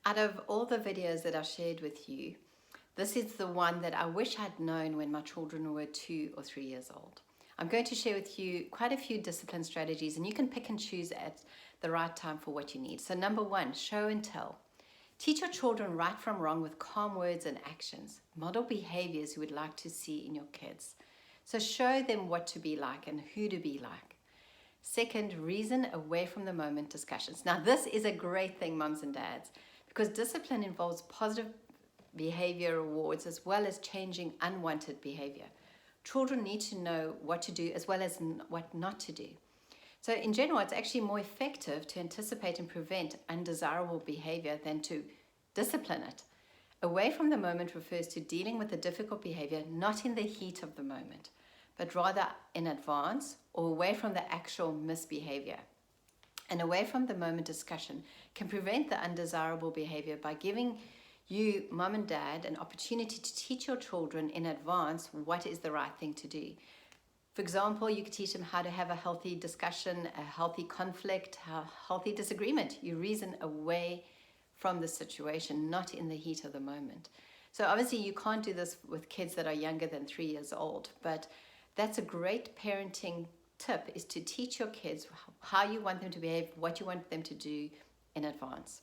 Out of all the videos that I've shared with you, this is the one that I wish I'd known when my children were 2 or 3 years old. I'm going to share with you quite a few discipline strategies, and you can pick and choose at the right time for what you need. So number 1, show and tell. Teach your children right from wrong with calm words and actions. Model behaviors you would like to see in your kids. So show them what to be like and who to be like. Second, reason away from the moment discussions. Now, this is a great thing, moms and dads, because discipline involves positive behavior rewards as well as changing unwanted behavior. Children need to know what to do as well as what not to do. So in general, it's actually more effective to anticipate and prevent undesirable behavior than to discipline it. Away from the moment refers to dealing with the difficult behavior not in the heat of the moment, but rather in advance or away from the actual misbehavior. And away from the moment discussion can prevent the undesirable behavior by giving you, mom and dad, an opportunity to teach your children in advance what is the right thing to do. For example, you could teach them how to have a healthy discussion, a healthy conflict, a healthy disagreement. You reason away from the situation, not in the heat of the moment. So obviously you can't do this with kids that are younger than 3 years old, but that's a great parenting tip, is to teach your kids how you want them to behave, what you want them to do in advance.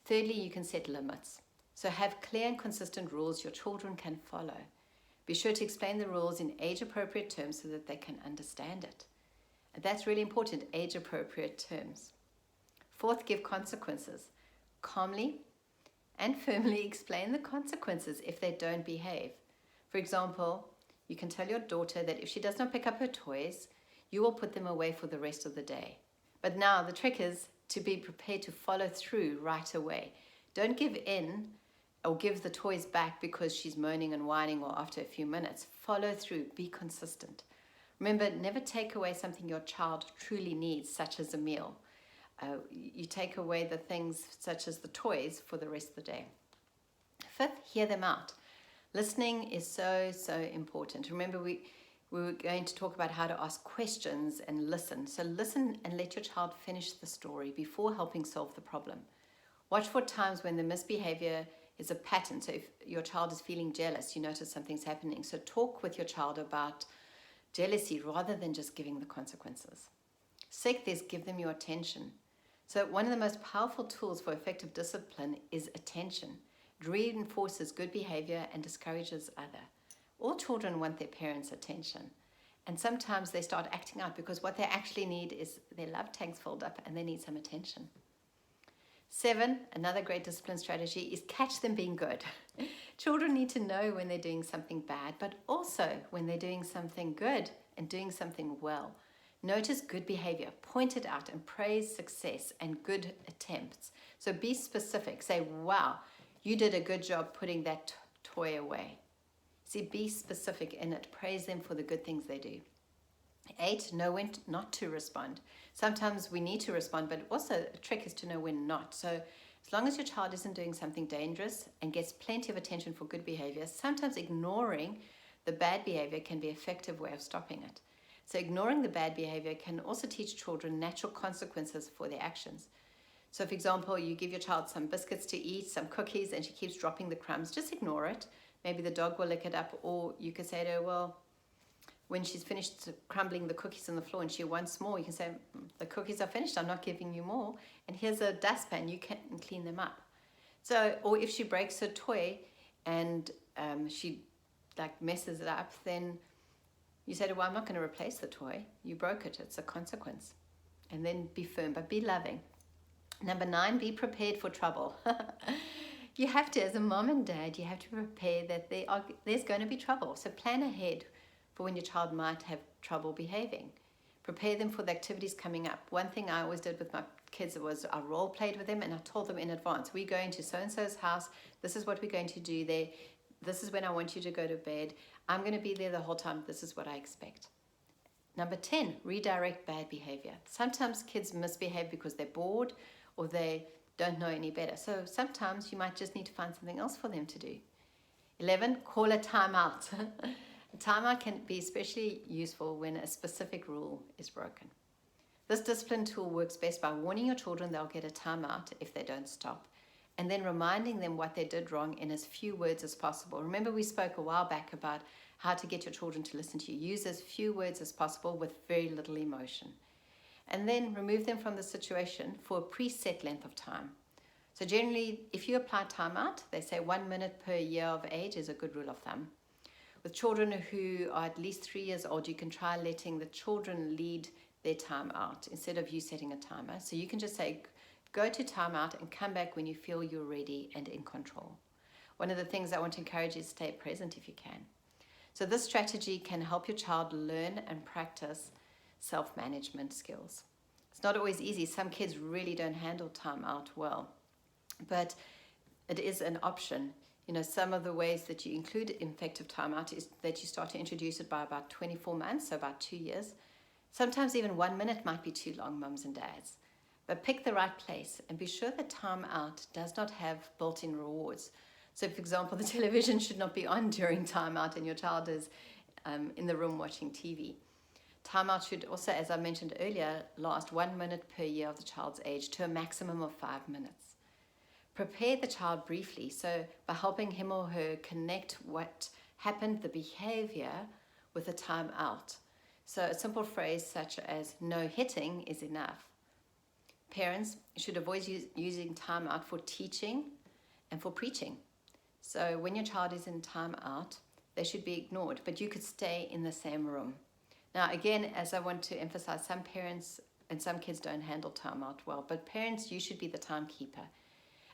Thirdly, you can set limits. So have clear and consistent rules your children can follow. Be sure to explain the rules in age-appropriate terms so that they can understand it. And that's really important, age-appropriate terms. Fourth, give consequences. Calmly and firmly explain the consequences if they don't behave. For example, you can tell your daughter that if she does not pick up her toys, you will put them away for the rest of the day. But now the trick is to be prepared to follow through right away. Don't give in or give the toys back because she's moaning and whining or after a few minutes. Follow through, be consistent. Remember, never take away something your child truly needs, such as a meal. You take away the things such as the toys for the rest of the day. Fifth, hear them out. Listening is so important. Remember, we were going to talk about how to ask questions and listen. So listen and let your child finish the story before helping solve the problem. Watch for times when the misbehavior is a pattern. So if your child is feeling jealous, you notice something's happening. So talk with your child about jealousy rather than just giving the consequences. Sixth is give them your attention. So one of the most powerful tools for effective discipline is attention. It reinforces good behavior and discourages other. All children want their parents' attention. And sometimes they start acting out because what they actually need is their love tanks filled up and they need some attention. 7, another great discipline strategy is catch them being good. Children need to know when they're doing something bad, but also when they're doing something good and doing something well. Notice good behavior, point it out, and praise success and good attempts. So be specific. Say, wow, you did a good job putting that toy away. See, be specific in it. Praise them for the good things they do. 8, know when not to respond. Sometimes we need to respond, but also a trick is to know when not. So as long as your child isn't doing something dangerous and gets plenty of attention for good behavior, sometimes ignoring the bad behavior can be an effective way of stopping it. So ignoring the bad behavior can also teach children natural consequences for their actions. So for example, you give your child some biscuits to eat, some cookies, and she keeps dropping the crumbs. Just ignore it. Maybe the dog will lick it up, or you could say to her, well, when she's finished crumbling the cookies on the floor and she wants more, you can say, the cookies are finished, I'm not giving you more, and here's a dustpan, you can clean them up. So, or if she breaks her toy and she messes it up, then you say to her, well, I'm not going to replace the toy, you broke it, it's a consequence. And then be firm, but be loving. Number 9, be prepared for trouble. You have to, as a mom and dad, you have to prepare that there's going to be trouble. So plan ahead for when your child might have trouble behaving. Prepare them for the activities coming up. One thing I always did with my kids was I role played with them and I told them in advance, we're going to so-and-so's house, this is what we're going to do there, this is when I want you to go to bed, I'm going to be there the whole time, this is what I expect. Number 10, redirect bad behavior. Sometimes kids misbehave because they're bored or they don't know any better. So sometimes you might just need to find something else for them to do. 11, call a timeout. A timeout can be especially useful when a specific rule is broken. This discipline tool works best by warning your children they'll get a timeout if they don't stop, and then reminding them what they did wrong in as few words as possible. Remember, we spoke a while back about how to get your children to listen to you. Use as few words as possible with very little emotion. And then remove them from the situation for a preset length of time. So generally, if you apply timeout, they say 1 minute per year of age is a good rule of thumb. With children who are at least 3 years old, you can try letting the children lead their time out instead of you setting a timer. So you can just say, go to timeout and come back when you feel you're ready and in control. One of the things I want to encourage is stay present if you can. So this strategy can help your child learn and practice self-management skills. It's not always easy. Some kids really don't handle timeout well, but it is an option. You know, some of the ways that you include effective timeout is that you start to introduce it by about 24 months, so about 2 years. Sometimes even 1 minute might be too long, mums and dads. But pick the right place and be sure that timeout does not have built-in rewards. So, for example, the television should not be on during timeout and your child is in the room watching TV. Timeout should also, as I mentioned earlier, last 1 minute per year of the child's age to a maximum of 5 minutes. Prepare the child briefly, so by helping him or her connect what happened, the behavior, with a timeout. So a simple phrase such as "no hitting" is enough. Parents should avoid using timeout for teaching and for preaching. So when your child is in timeout, they should be ignored, but you could stay in the same room. Now, again, as I want to emphasize, some parents and some kids don't handle timeout well, but parents, you should be the timekeeper.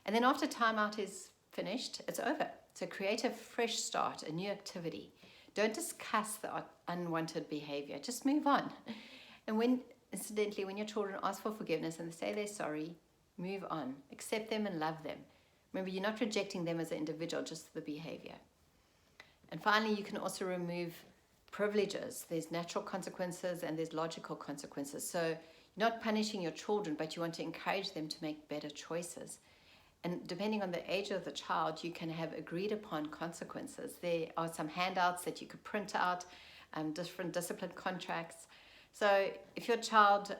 And then after timeout is finished, it's over. So create a fresh start, a new activity. Don't discuss the unwanted behavior, just move on. And incidentally, when your children ask for forgiveness and they say they're sorry, move on. Accept them and love them. Remember, you're not rejecting them as an individual, just the behavior. And finally, you can also remove privileges. There's natural consequences and there's logical consequences. So you're not punishing your children, but you want to encourage them to make better choices. And depending on the age of the child, you can have agreed upon consequences. There are some handouts that you could print out, different discipline contracts. So if your child,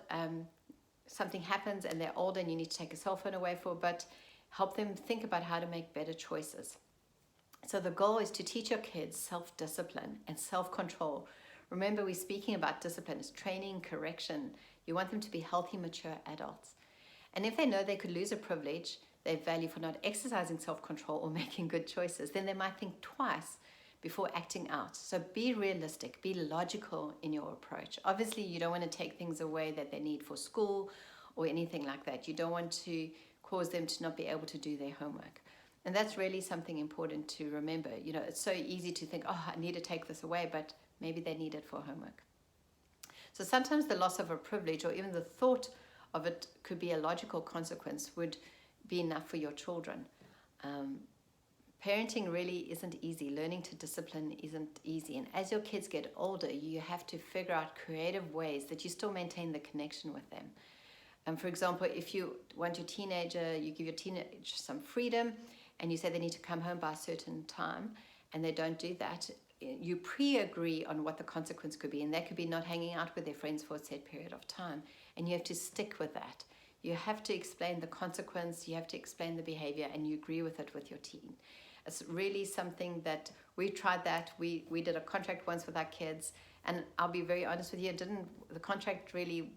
something happens and they're older and you need to take a cell phone away for a bit, help them think about how to make better choices. So the goal is to teach your kids self-discipline and self-control. Remember, we're speaking about discipline. It's training, correction. You want them to be healthy, mature adults. And if they know they could lose a privilege they value for not exercising self-control or making good choices, then they might think twice before acting out. So be realistic, be logical in your approach. Obviously, you don't want to take things away that they need for school or anything like that. You don't want to cause them to not be able to do their homework. And that's really something important to remember. You know, it's so easy to think, oh, I need to take this away, but maybe they need it for homework. So sometimes the loss of a privilege or even the thought of it could be a logical consequence would be enough for your children. Parenting really isn't easy. Learning to discipline isn't easy. And as your kids get older, you have to figure out creative ways that you still maintain the connection with them. For example, if you want your teenager, you give your teenager some freedom and you say they need to come home by a certain time and they don't do that, you pre-agree on what the consequence could be. And that could be not hanging out with their friends for a set period of time. And you have to stick with that. You have to explain the consequence, you have to explain the behavior, and you agree with it with your teen. It's really something that we tried that. We did a contract once with our kids, and I'll be very honest with you, the contract really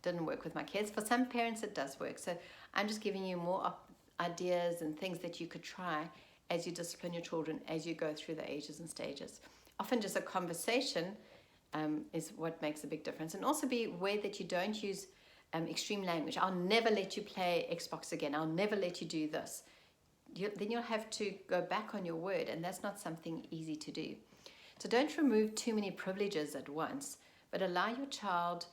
didn't work with my kids. For some parents, it does work. So I'm just giving you more ideas and things that you could try as you discipline your children as you go through the ages and stages. Often just a conversation is what makes a big difference. And also be aware that you don't use extreme language. I'll never let you play Xbox again. I'll never let you do this. Then you'll have to go back on your word, and that's not something easy to do. So don't remove too many privileges at once, but allow your child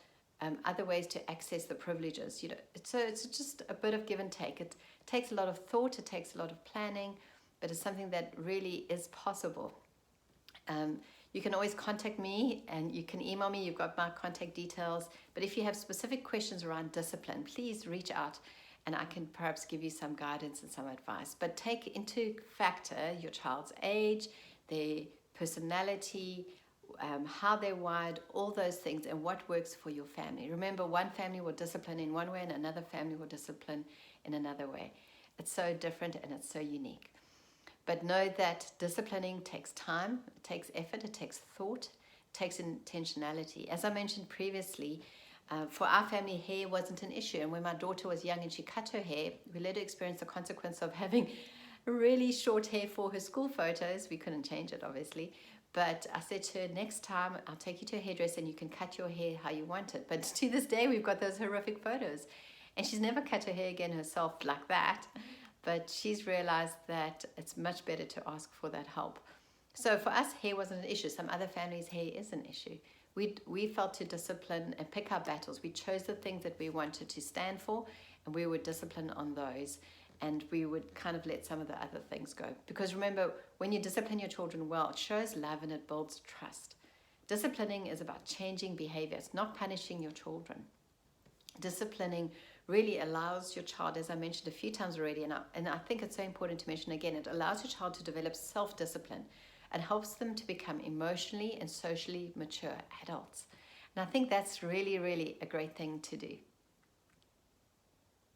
other ways to access the privileges. So it's just a bit of give and take. It takes a lot of thought, it takes a lot of planning, but it's something that really is possible. You can always contact me and you can email me. You've got my contact details. But if you have specific questions around discipline, please reach out and I can perhaps give you some guidance and some advice. But take into factor your child's age, their personality, how they're wired, all those things, and what works for your family. Remember, one family will discipline in one way and another family will discipline in another way. It's so different and it's so unique. But know that disciplining takes time, it takes effort, it takes thought, it takes intentionality. As I mentioned previously, for our family, hair wasn't an issue. And when my daughter was young and she cut her hair, we let her experience the consequence of having really short hair for her school photos. We couldn't change it, obviously. But I said to her, next time I'll take you to a hairdresser and you can cut your hair how you want it. But to this day, we've got those horrific photos. And she's never cut her hair again herself like that. But she's realized that it's much better to ask for that help. So for us, hair wasn't an issue. Some other families, hair is an issue. We felt to discipline and pick our battles. We chose the things that we wanted to stand for, and we would discipline on those, and we would kind of let some of the other things go. Because remember, when you discipline your children well, it shows love and it builds trust. Disciplining is about changing behavior. It's not punishing your children. Disciplining really allows your child, as I mentioned a few times already, and I think it's so important to mention again, it allows your child to develop self-discipline. It helps them to become emotionally and socially mature adults. And I think that's really, really a great thing to do.